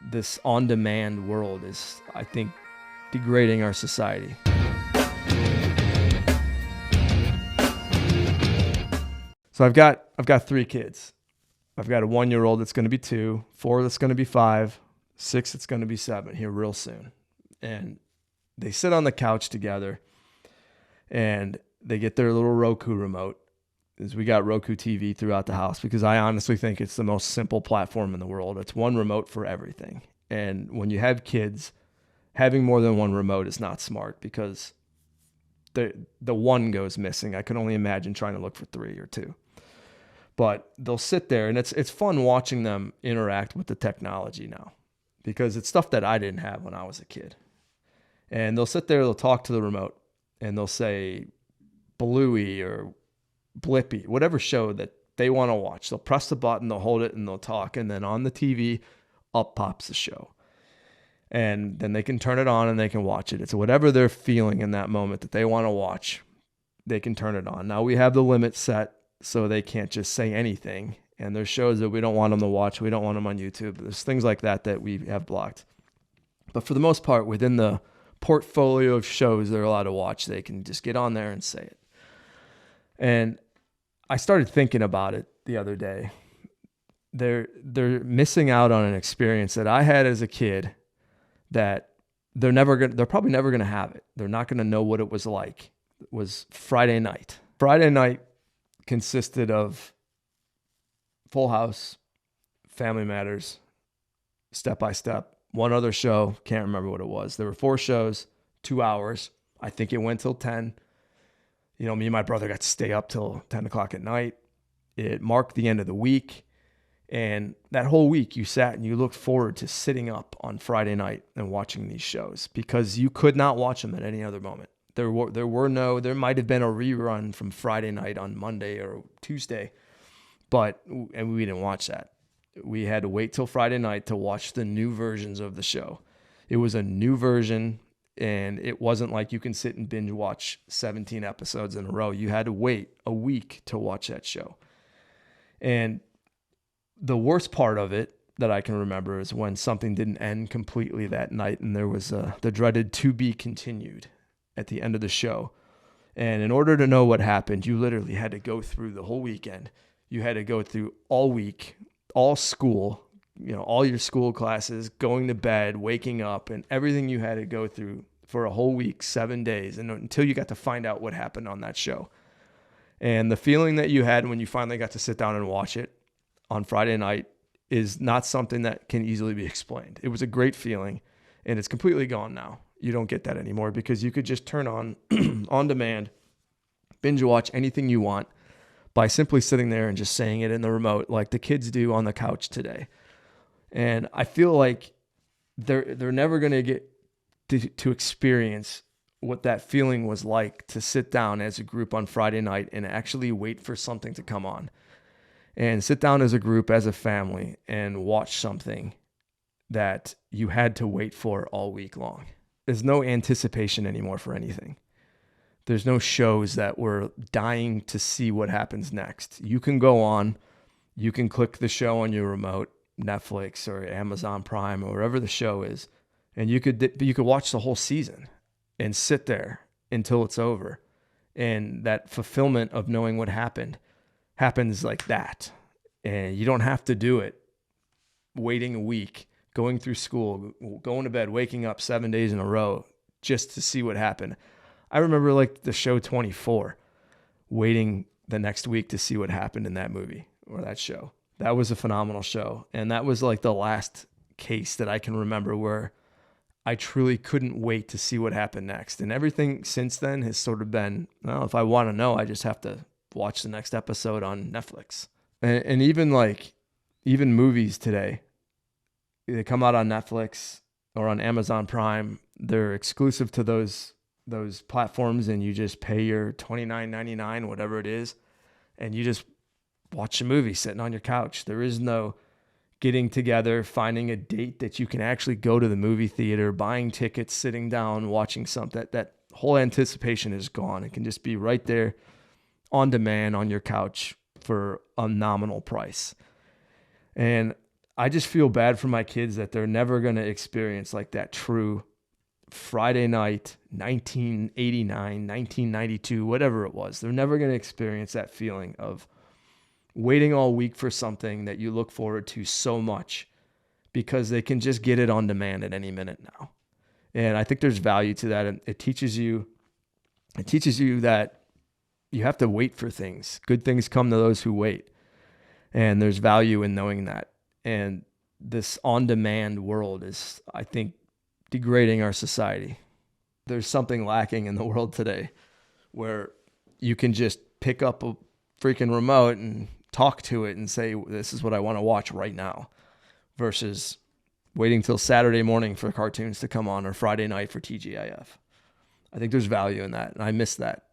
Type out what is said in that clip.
this on-demand world is, I think, degrading our society. So I've got 3 kids. I've got a 1-year-old that's going to be 2, 4 that's going to be 5, 6 that's going to be 7 here real soon. And they sit on the couch together and they get their little Roku remote. As we got Roku TV throughout the house, because I honestly think it's the most simple platform in the world. It's one remote for everything. And when you have kids, having more than one remote is not smart, because the one goes missing. I can only imagine trying to look for 3 or 2. But they'll sit there, and it's fun watching them interact with the technology now, because it's stuff that I didn't have when I was a kid. And they'll sit there, they'll talk to the remote, and they'll say Bluey or Blippy, whatever show that they want to watch. They'll press the button, they'll hold it, and they'll talk. And then on the TV, up pops the show. And then they can turn it on and they can watch it. It's whatever they're feeling in that moment that they want to watch, they can turn it on. Now we have the limit set, so they can't just say anything. And there's shows that we don't want them to watch. We don't want them on YouTube. There's things like that we have blocked. But for the most part, within the portfolio of shows they're allowed to watch, they can just get on there and say it. And I started thinking about it the other day. They're missing out on an experience that I had as a kid that they're probably never gonna have it. They're not gonna know what it was like. It was Friday night. Friday night consisted of Full House, Family Matters, Step by Step, one other show, can't remember what it was. There were 4 shows, 2 hours. I think it went till 10. You know, me and my brother got to stay up till 10 o'clock at night. It marked the end of the week. And that whole week you sat and you looked forward to sitting up on Friday night and watching these shows, because you could not watch them at any other moment. There might have been a rerun from Friday night on Monday or Tuesday, and we didn't watch that. We had to wait till Friday night to watch the new versions of the show. It was a new version. And it wasn't like you can sit and binge watch 17 episodes in a row. You had to wait a week to watch that show. And the worst part of it that I can remember is when something didn't end completely that night, and there was the dreaded to be continued at the end of the show. And in order to know what happened, you literally had to go through the whole weekend. You had to go through all week, all school, all your school classes, going to bed, waking up, and everything you had to go through for a whole week, 7 days, and until you got to find out what happened on that show. And the feeling that you had when you finally got to sit down and watch it on Friday night is not something that can easily be explained. It was a great feeling, and it's completely gone now. You don't get that anymore, because you could just turn on demand, binge watch anything you want by simply sitting there and just saying it in the remote like the kids do on the couch today. And I feel like they're never going to get to experience what that feeling was like to sit down as a group on Friday night and actually wait for something to come on, and sit down as a group, as a family, and watch something that you had to wait for all week long. There's no anticipation anymore for anything. There's no shows that we're dying to see what happens next. You can go on, you can click the show on your remote, Netflix or Amazon Prime or wherever the show is, and you could watch the whole season and sit there until it's over. And that fulfillment of knowing what happened happens like that. And you don't have to do it waiting a week, going through school, going to bed, waking up 7 days in a row just to see what happened. I remember like the show 24, waiting the next week to see what happened in that movie or that show. That was a phenomenal show. And that was like the last case that I can remember where I truly couldn't wait to see what happened next. And everything since then has sort of been, well, if I want to know, I just have to watch the next episode on Netflix. And even movies today, they come out on Netflix or on Amazon Prime. They're exclusive to those platforms, and you just pay your $29.99, whatever it is, and you just watch a movie sitting on your couch. There is no getting together, finding a date that you can actually go to the movie theater, buying tickets, sitting down, watching something. That whole anticipation is gone. It can just be right there on demand on your couch for a nominal price. And I just feel bad for my kids that they're never going to experience like that true Friday night, 1989, 1992, whatever it was. They're never going to experience that feeling of waiting all week for something that you look forward to so much because they can just get it on demand at any minute now. And I think there's value to that. And it teaches you that you have to wait for things. Good things come to those who wait. And there's value in knowing that. And this on-demand world is, I think, degrading our society. There's something lacking in the world today where you can just pick up a freaking remote and talk to it and say, this is what I want to watch right now, versus waiting till Saturday morning for cartoons to come on or Friday night for TGIF. I think there's value in that, and I miss that.